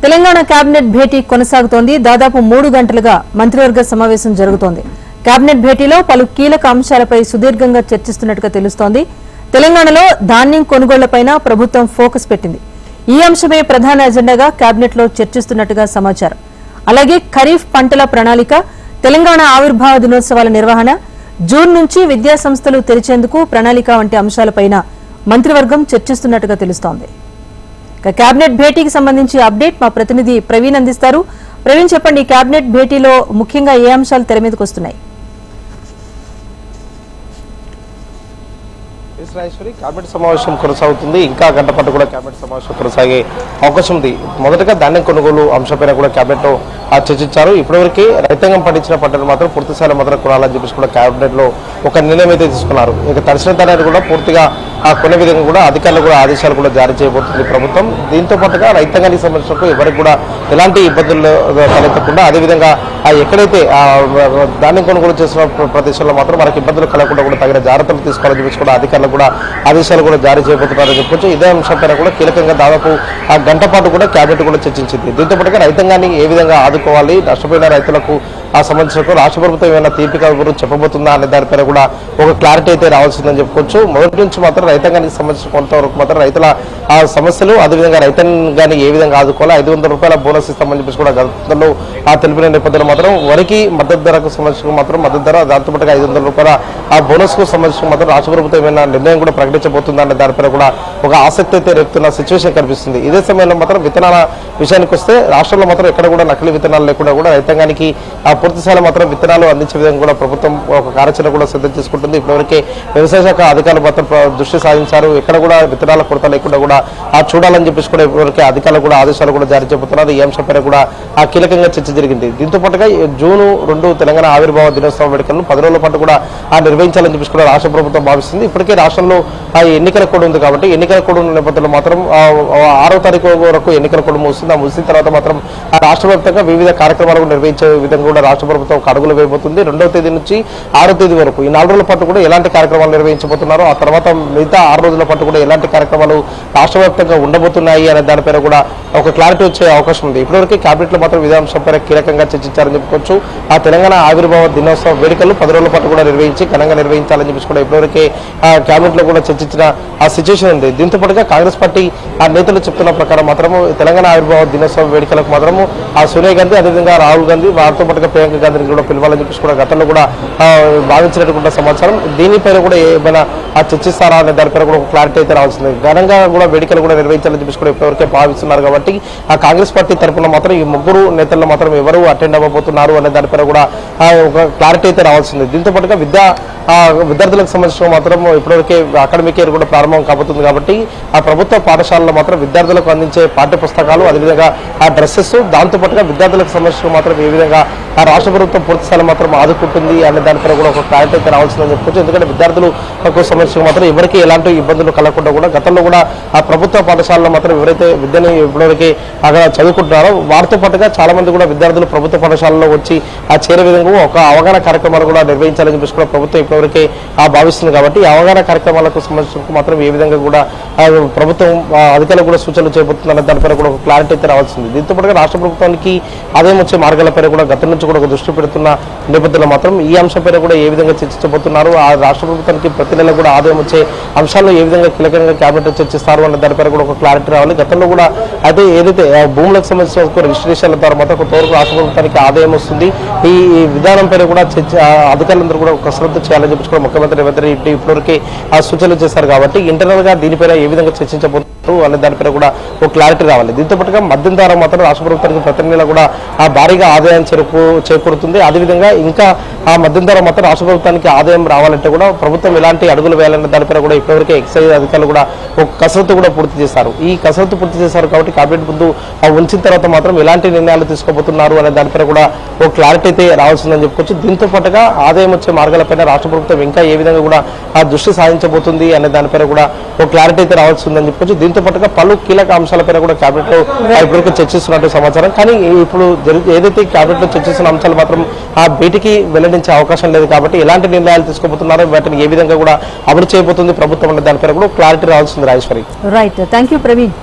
Telangana cabinet భేటీ కొనసాగుతోంది. దాదాపు 3 గంటలుగా మంత్రివర్గ సమావేశం జరుగుతోంది. కేబినెట్ భేటీలో పలు కీలక అంశాలపై సుదీర్ఘంగా చర్చిస్తున్నట్టుగా తెలుస్తోంది. తెలంగాణలో ధాన్యం కొనుగోళ్లపైన ప్రభుత్వం ఫోకస్ పెట్టింది. ఈ అంశమే ప్రధాన ఎజెండాగా కేబినెట్ లో చర్చిస్తున్నట్టుగా సమాచారం. అలాగే ఖరీఫ్ పంటల ప్రణాళిక, తెలంగాణ ఆవిర్భావ దినోత్సవాల నిర్వహణ, జూన్ నుంచి విద్యా సంస్థలు తెరిచేందుకు ప్రణాళిక వంటి అంశాలపైన మంత్రివర్గం చర్చిస్తున్నట్టుగా తెలుస్తోంది. కేబినెట్ భేటీకి సంబంధించి అప్డేట్ మా ప్రతినిధి ప్రవీణ్ అందిస్తారు. ప్రవీణ్, చెప్పండి, కేబినెట్ భేటీలో ముఖ్యంగా ఏ అంశాలు తెర మీదకి వస్తున్నాయి? కేబినెట్ సమావేశం కొనసాగుతుంది. ఇంకా గంట పాటు కూడా కేబినెట్ సమావేశం కొనసాగే అవకాశం ఉంది. మొదటగా ధాన్యం కొనుగోలు అంశంపైన కూడా కేబినెట్ లో చర్చించారు. ఇప్పటివరకు రైతాంగం పండించిన పంటలు మాత్రం పూర్తిస్థాయిలో మాత్రం కొనాలని చెప్పేసి కూడా కేబినెట్ లో ఒక నిర్ణయం అయితే తీసుకున్నారు. ఇక తడిసిన ధాన్యాన్ని కూడా పూర్తిగా కొనే విధంగా కూడా అధికారులు కూడా ఆదేశాలు కూడా జారీ చేయబోతుంది ప్రభుత్వం. దీంతో పాటుగా రైతాంగానికి సంబంధించినప్పుడు ఎవరికి కూడా ఎలాంటి ఇబ్బందులు తలెత్తకుండా, అదేవిధంగా ఎక్కడైతే ధాన్యం కొనుగోలు చేసిన ప్రదేశంలో మాత్రం మనకి ఇబ్బందులు కలగకుండా కూడా తగిన జాగ్రత్తలు తీసుకోవాలని చెప్పేసి కూడా అధికారులు కూడా ఆదేశాలు కూడా జారీ చేయబోతున్నారని చెప్పొచ్చు. ఇదే అంశంపైన కూడా కీలకంగా దాదాపు గంట పాటు కూడా కేబినెట్ కూడా చర్చించింది. దీంతో పాటుగా రైతాంగాన్ని ఏ విధంగా ఆదుకోవాలి, నష్టపోయిన రైతులకు సంబంధించిన రాష్ట్ర ప్రభుత్వం ఏమైనా తీర్పిక చెప్పబోతుందా అనే దానిపైన కూడా ఒక క్లారిటీ అయితే రావాల్సిందని చెప్పుకోవచ్చు. మొదటి నుంచి మాత్రం రైతాంగానికి సంబంధించిన కొంతవరకు మాత్రం రైతుల సమస్యలు, అదేవిధంగా రైతాంగాన్ని ఏ విధంగా ఆదుకోవాలి, 500 రూపాయల బోనస్ ఇస్తామని చెప్పేసి కూడా గతంలో తెలిపిన నేపథ్యంలో మాత్రం వరికి మద్దతు ధరకు సంబంధించిన మాత్రం మద్దతు ధర, దాంతో పాటుగా 500 రూపాయల బోనస్ కు సంబంధించిన మాత్రం రాష్ట్ర ప్రభుత్వం ఏమైనా నిర్ణయం కూడా ప్రకటించబోతుందా అనే దానిపైన కూడా ఒక ఆసక్తి అయితే రేపుతున్న సిచ్యువేషన్ కనిపిస్తుంది. ఇదే సమయంలో మాత్రం విత్తనాల విషయానికి వస్తే రాష్ట్రంలో మాత్రం ఎక్కడ కూడా నకిలీ విత్తనాలు లేకుండా కూడా రైతాంగానికి పూర్తిస్థాయిలో మాత్రం విత్తనాలు అందించే విధంగా కూడా ప్రభుత్వం ఒక కార్యాచరణ కూడా సిద్ధం చేసుకుంటుంది. ఇప్పటివరకే వ్యవసాయ శాఖ అధికారులు మాత్రం దృష్టి సాధించారు. ఎక్కడ కూడా విత్తనాల కొరత లేకుండా కూడా చూడాలని చెప్పేసి కూడా ఇప్పటివరకే అధికారులు కూడా ఆదేశాలు కూడా జారీ చేయబోతున్నారు. ఈ అంశంపై కూడా కీలకంగా చర్చ జరిగింది. దీంతో పాటుగా జూన్ 2 తెలంగాణ ఆవిర్భావ దినోత్సవ వేడుకలను 10 రోజుల పాటు కూడా నిర్వహించాలని చెప్పేసి కూడా రాష్ట్ర ప్రభుత్వం భావిస్తుంది. ఇప్పటికే రాష్ట్రంలో ఎన్నికల కోడ్ ఉంది కాబట్టి ఎన్నికల కోడ్ ఉన్న నేపథ్యంలో మాత్రం 6వ తారీఖు వరకు ఎన్నికల కోడ్ ముగిస్తుంది. ఆ ముగిసిన తర్వాత మాత్రం రాష్ట్ర వ్యాప్తంగా వివిధ కార్యక్రమాలు నిర్వహించే విధంగా కూడా రాష్ట్ర ప్రభుత్వం ఒక అడుగులు వేయబోతుంది. 2వ తేదీ నుంచి 6వ తేదీ వరకు ఈ 4 రోజుల పాటు కూడా ఎలాంటి కార్యక్రమాలు నిర్వహించబోతున్నారు, ఆ తర్వాత మిగతా 6 రోజుల పాటు కూడా ఎలాంటి కార్యక్రమాలు రాష్ట్ర వ్యాప్తంగా ఉండబోతున్నాయి అనే దానిపైన కూడా ఒక క్లారిటీ వచ్చే అవకాశం ఉంది. ఇప్పటివరకు కేబినెట్ లో మాత్రం ఇదే అంశంపై కీలకంగా చర్చించారని చెప్పుకోవచ్చు. ఆ తెలంగాణ ఆవిర్భావ దినోత్సవ వేడుకలు 10 రోజుల పాటు కూడా నిర్వహించి ఘనంగా నిర్వహించాలని చెప్పేసి కూడా ఇప్పటివరకే కేబినెట్ లో కూడా చర్చించిన ఆ సిచ్యువేషన్ ఉంది. దీంతో పాటుగా కాంగ్రెస్ పార్టీ నేతలు చెప్తున్న ప్రకారం మాత్రము తెలంగాణ ఆవిర్భావ దినోత్సవ వేడుకలకు మాత్రము సోనియా గాంధీ, అదేవిధంగా రాహుల్ గాంధీ, వారితో పాటుగా ప్రియాంక గాంధీని కూడా పిలవాలని చెప్పేసి కూడా గతంలో కూడా భావించినట్టు సమాచారం. దీనిపైన కూడా ఏమైనా చర్చిస్తారా అనే దానిపైన కూడా ఒక క్లారిటీ అయితే రావాల్సింది. ఘనంగా కూడా వేడుకలు కూడా నిర్వహించాలని చెప్పేసి కూడా ఇప్పటివరకే భావిస్తున్నారు. కాబట్టి ఆ కాంగ్రెస్ పార్టీ తరఫున మాత్రం ఈ 3 నేతల్లో మాత్రం ఎవరు అటెండ్ అవ్వబోతున్నారు అనే దానిపైన కూడా ఒక క్లారిటీ అయితే రావాల్సింది. దీంతో పాటుగా విద్యార్థులకు సంబంధించిన మాత్రం ఇప్పటివరకే అకాడమిక్ ఇయర్ కూడా ప్రారంభం కాబోతుంది. కాబట్టి ఆ ప్రభుత్వ పాఠశాలలో మాత్రం విద్యార్థులకు అందించే పాఠ్య పుస్తకాలు, అదేవిధంగా ఆ డ్రెస్సెస్, దాంతో పాటుగా విద్యార్థులకు సంబంధించిన మాత్రం ఏ విధంగా ఆ రాష్ట్ర ప్రభుత్వం పూర్తిస్థాయిలో మాత్రం ఆదుకుంటుంది అనే దానిపైన కూడా ఒక క్లారిటీ అయితే రావాల్సిందని చెప్పుకోవచ్చు. ఎందుకంటే విద్యార్థులకు సంబంధించిన మాత్రం ఎవరికి ఎలాంటి ఇబ్బందులు కలగకుండా కూడా గతంలో కూడా ఆ ప్రభుత్వ పాఠశాలలో మాత్రం ఎవరైతే విద్యని ఇప్పటివరకు అక్కడ చదువుకుంటున్నారో వారితో పాటుగా చాలా మంది కూడా విద్యార్థులు ప్రభుత్వ పాఠశాలలో వచ్చి చేరే విధంగా ఒక అవగాహన కార్యక్రమాలు కూడా నిర్వహించాలని చెప్పేసి కూడా ప్రభుత్వం ఇప్పటివరకే భావిస్తుంది. కాబట్టి ఈ అవగాహన కార్యక్రమాలకు సంబంధించిన మాత్రం ఏ విధంగా కూడా ప్రభుత్వం అధికారులు కూడా సూచనలు చేయబోతుందన్న దానిపైన కూడా ఒక క్లారిటీ అయితే రావాల్సింది. దీంతో పాటుగా రాష్ట్ర ప్రభుత్వానికి ఆదాయం వచ్చే మార్గాలపైన కూడా గతం నుంచి కూడా ఒక దృష్టి పెడుతున్న నేపథ్యంలో మాత్రం ఈ అంశంపైన కూడా ఏ విధంగా చర్చించబోతున్నారు, ఆ రాష్ట్ర ప్రభుత్వానికి ప్రతి నెల కూడా ఆదాయం వచ్చే అంశాల్లో ఏ విధంగా కీలకంగా కేబినెట్ చర్చిస్తారు అన్న దానిపైన కూడా ఒక క్లారిటీ రావాలి. గతంలో కూడా అయితే ఏదైతే భూములకు సంబంధించిన రిజిస్ట్రేషన్ల ద్వారా మాత్రం కొంతవరకు రాష్ట్ర ప్రభుత్వానికి ఆదాయం వస్తుంది. ఈ విధానం పైన కూడా అధికారులందరూ కూడా కసరత్తు చేయాలని చెప్పి కూడా ముఖ్యమంత్రి రేవంత్ రెడ్డి ఇప్పటివరకే సూచనలు చేశారు. కాబట్టి ఇంటర్నల్ గా దీనిపైన ఏ విధంగా చర్చించబోతున్నారు అనే దానిపైన కూడా ఒక క్లారిటీ రావాలి. దీంతో పాటుగా మద్యం ద్వారా మాత్రం రాష్ట్ర ప్రభుత్వానికి ప్రతి నెల కూడా భారీగా ఆదాయం చేకూరుతుంది. అదేవిధంగా ఇంకా ఆ మద్యం ద్వారా మాత్రం రాష్ట్ర ప్రభుత్వానికి ఆదాయం రావాలంటే కూడా ప్రభుత్వం ఎలాంటి అడుగులు వేయాలనే దానిపైన కూడా ఇప్పటివరకే ఎక్సైజ్ అధికారులు కూడా ఒక కసరత్తు కూడా పూర్తి చేశారు. ఈ కసరత్తు పూర్తి చేశారు కాబట్టి కేబినెట్ ముందు ఉంచిన తర్వాత మాత్రం ఎలాంటి నిర్ణయాలు తీసుకోబోతున్నారు అనే దానిపైన కూడా ఒక క్లారిటీ అయితే రావాల్సిందని చెప్పుకోవచ్చు. దీంతో పాటుగా ఆదాయం వచ్చే మార్గాలపైన రాష్ట్ర ప్రభుత్వం ఇంకా ఏ విధంగా కూడా ఆ దృష్టి సాధించబోతుంది అనే దానిపైన కూడా ఒక క్లారిటీ అయితే రావాల్సిందని చెప్పుకోవచ్చు. దీంతో పాటుగా పలు కీలక అంశాలపైన కూడా కేబినెట్ లో ఇప్పటివరకు చర్చిస్తున్నట్టు సమాచారం. కానీ ఇప్పుడు ఏదైతే కేబినెట్ లో చర్చిస్తున్న అంశాలు మాత్రం ఆ భేటీకి వెల్లడించే అవకాశం లేదు. కాబట్టి ఎలాంటి నిర్ణయాలు తీసుకోబోతున్నారో వాటిని ఏ విధంగా కూడా అమలు చేయబోతుంది ప్రభుత్వం అనే దానిపైన కూడా క్లారిటీ రావాల్సింది. Rajeshwari. Right, thank you Praveen.